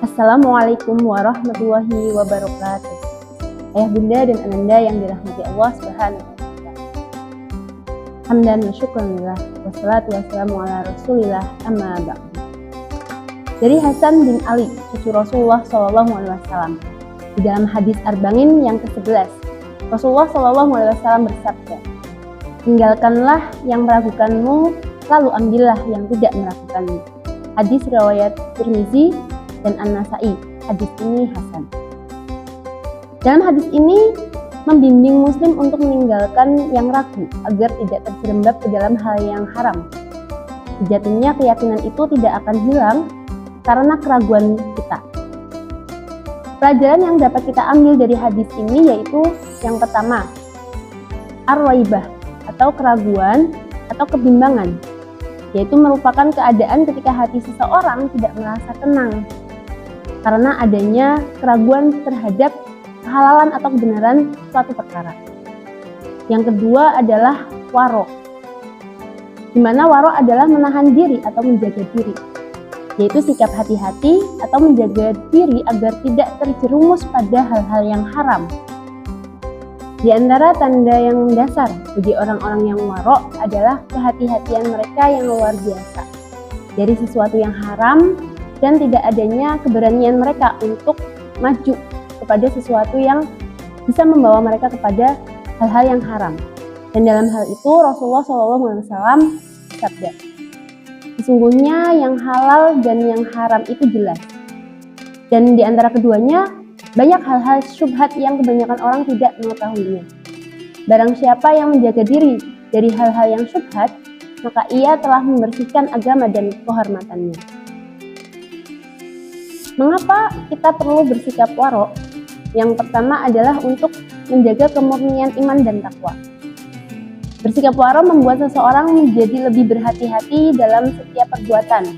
Assalamualaikum warahmatullahi wabarakatuh. Ayah bunda dan ananda yang dirahmati Allah Subhanahu wa Ta'ala. Hamdan wa syukranillah, wassalatu wassalamu ala rasulillah, amma ba'du. Dari Hasan bin Ali, cucu Rasulullah SAW, di dalam hadis Arba'in yang ke-11, Rasulullah SAW bersabda, tinggalkanlah yang meragukanmu, lalu ambillah yang tidak meragukanmu. Hadis riwayat Tirmizi dan An-Nasai. Hadis ini hasan. Dalam hadis ini membimbing muslim untuk meninggalkan yang ragu agar tidak terjerembab ke dalam hal yang haram. Sejatinya keyakinan itu tidak akan hilang karena keraguan kita. Pelajaran yang dapat kita ambil dari hadis ini yaitu yang pertama, ar-raibah atau keraguan atau kebimbangan, yaitu merupakan keadaan ketika hati seseorang tidak merasa tenang karena adanya keraguan terhadap kehalalan atau kebenaran suatu perkara. Yang kedua adalah waro, di mana waro adalah menahan diri atau menjaga diri, yaitu sikap hati-hati atau menjaga diri agar tidak terjerumus pada hal-hal yang haram. Di antara tanda yang dasar bagi orang-orang yang waro adalah kehati-hatian mereka yang luar biasa dari sesuatu yang haram dan tidak adanya keberanian mereka untuk maju kepada sesuatu yang bisa membawa mereka kepada hal-hal yang haram. Dan dalam hal itu Rasulullah SAW bersabda, sesungguhnya yang halal dan yang haram itu jelas. Dan di antara keduanya banyak hal-hal syubhat yang kebanyakan orang tidak mengetahuinya. Barang siapa yang menjaga diri dari hal-hal yang syubhat, maka ia telah membersihkan agama dan kehormatannya. Mengapa kita perlu bersikap waro? Yang pertama adalah untuk menjaga kemurnian iman dan takwa. Bersikap waro membuat seseorang menjadi lebih berhati-hati dalam setiap perbuatan,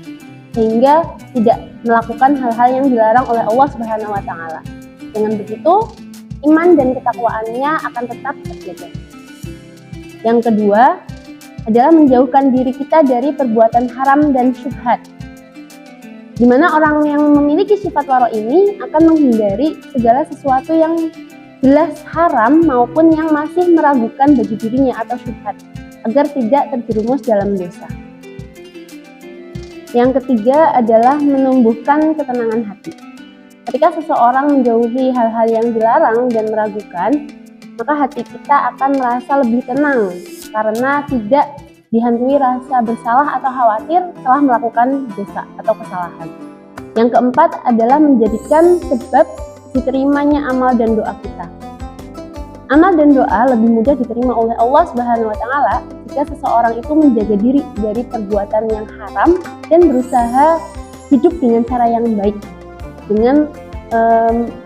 sehingga tidak melakukan hal-hal yang dilarang oleh Allah Subhanahu wa Ta'ala. Dengan begitu, iman dan ketakwaannya akan tetap terjaga. Yang kedua adalah menjauhkan diri kita dari perbuatan haram dan syubhat, di mana orang yang memiliki sifat waro ini akan menghindari segala sesuatu yang jelas haram maupun yang masih meragukan bagi dirinya atau syubhat, agar tidak terjerumus dalam dosa. Yang ketiga adalah menumbuhkan ketenangan hati. Ketika seseorang menjauhi hal-hal yang dilarang dan meragukan, maka hati kita akan merasa lebih tenang karena tidak dihantui rasa bersalah atau khawatir telah melakukan dosa atau kesalahan. Yang keempat adalah menjadikan sebab diterimanya amal dan doa kita. Amal dan doa lebih mudah diterima oleh Allah Subhanahu wa Ta'ala jika seseorang itu menjaga diri dari perbuatan yang haram dan berusaha hidup dengan cara yang baik, dengan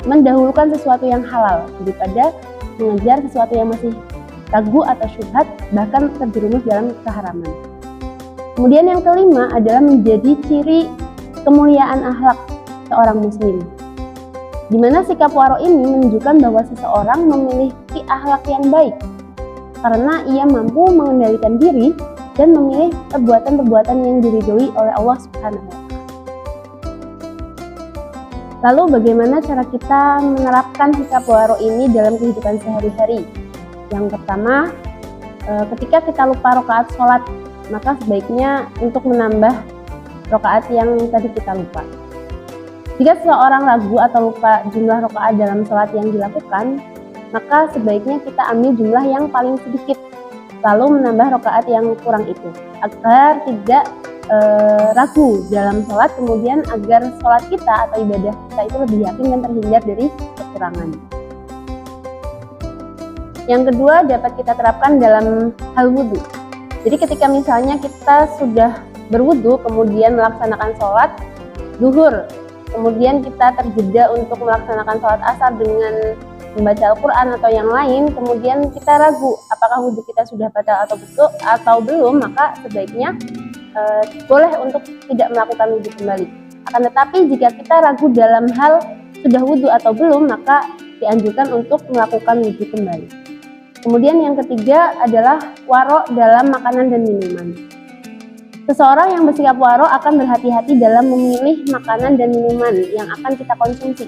mendahulukan sesuatu yang halal daripada mengejar sesuatu yang masih ragu atau syubhat, bahkan terjerumus dalam keharaman. Kemudian yang kelima adalah menjadi ciri kemuliaan akhlak seorang muslim, di mana sikap waro ini menunjukkan bahwa seseorang memiliki akhlak yang baik karena ia mampu mengendalikan diri dan memilih perbuatan-perbuatan yang diridhoi oleh Allah Subhanahu wa Ta'ala. Lalu bagaimana cara kita menerapkan sikap waro ini dalam kehidupan sehari-hari? Yang pertama, ketika kita lupa rakaat sholat, maka sebaiknya untuk menambah rakaat yang tadi kita lupa. Jika seseorang ragu atau lupa jumlah rakaat dalam sholat yang dilakukan, maka sebaiknya kita ambil jumlah yang paling sedikit, lalu menambah rakaat yang kurang itu, agar tidak ragu dalam sholat, kemudian agar sholat kita atau ibadah kita itu lebih yakin dan terhindar dari kekurangan. Yang kedua dapat kita terapkan dalam hal wudhu. Jadi ketika misalnya kita sudah berwudhu kemudian melaksanakan sholat zuhur, kemudian kita terjeda untuk melaksanakan sholat asar dengan membaca Al-Quran atau yang lain, kemudian kita ragu apakah wudhu kita sudah batal atau belum, maka sebaiknya boleh untuk tidak melakukan wudhu kembali. Akan tetapi jika kita ragu dalam hal sudah wudhu atau belum, maka dianjurkan untuk melakukan wudhu kembali. Kemudian yang ketiga adalah waro dalam makanan dan minuman. Seseorang yang bersikap waro akan berhati-hati dalam memilih makanan dan minuman yang akan kita konsumsi.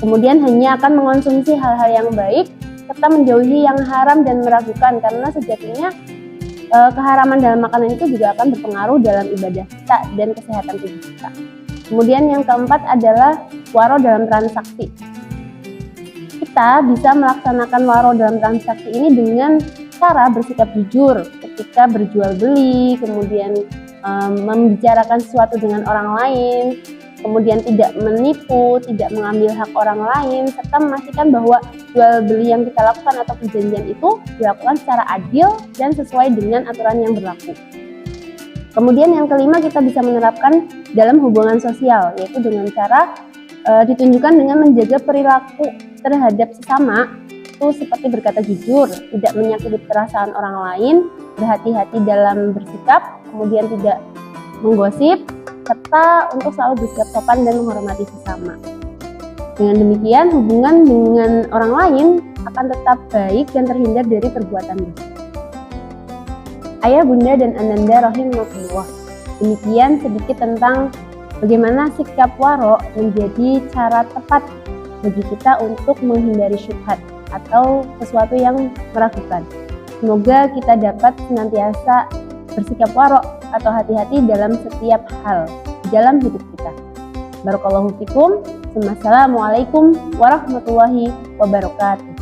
Kemudian hanya akan mengonsumsi hal-hal yang baik serta menjauhi yang haram dan meragukan, karena sejatinya keharaman dalam makanan itu juga akan berpengaruh dalam ibadah kita dan kesehatan tubuh kita. Kemudian yang keempat adalah waro dalam transaksi. Kita bisa melaksanakan waro dalam transaksi ini dengan cara bersikap jujur ketika berjual beli, kemudian membicarakan sesuatu dengan orang lain, kemudian tidak menipu, tidak mengambil hak orang lain, serta memastikan bahwa jual beli yang kita lakukan atau perjanjian itu dilakukan secara adil dan sesuai dengan aturan yang berlaku. Kemudian yang kelima, kita bisa menerapkan dalam hubungan sosial, yaitu dengan cara ditunjukkan dengan menjaga perilaku terhadap sesama, itu seperti berkata jujur, tidak menyakiti perasaan orang lain, berhati-hati dalam bersikap, kemudian tidak menggosip, serta untuk selalu bersikap sopan dan menghormati sesama. Dengan demikian, hubungan dengan orang lain akan tetap baik dan terhindar dari perbuatan dosa. Ayah, bunda, dan ananda rahimahullah, demikian sedikit tentang bagaimana sikap waro menjadi cara tepat bagi kita untuk menghindari syubhat atau sesuatu yang meragukan. Semoga kita dapat senantiasa bersikap waro atau hati-hati dalam setiap hal dalam hidup kita. Barakallahu fikum. Wassalamualaikum warahmatullahi wabarakatuh.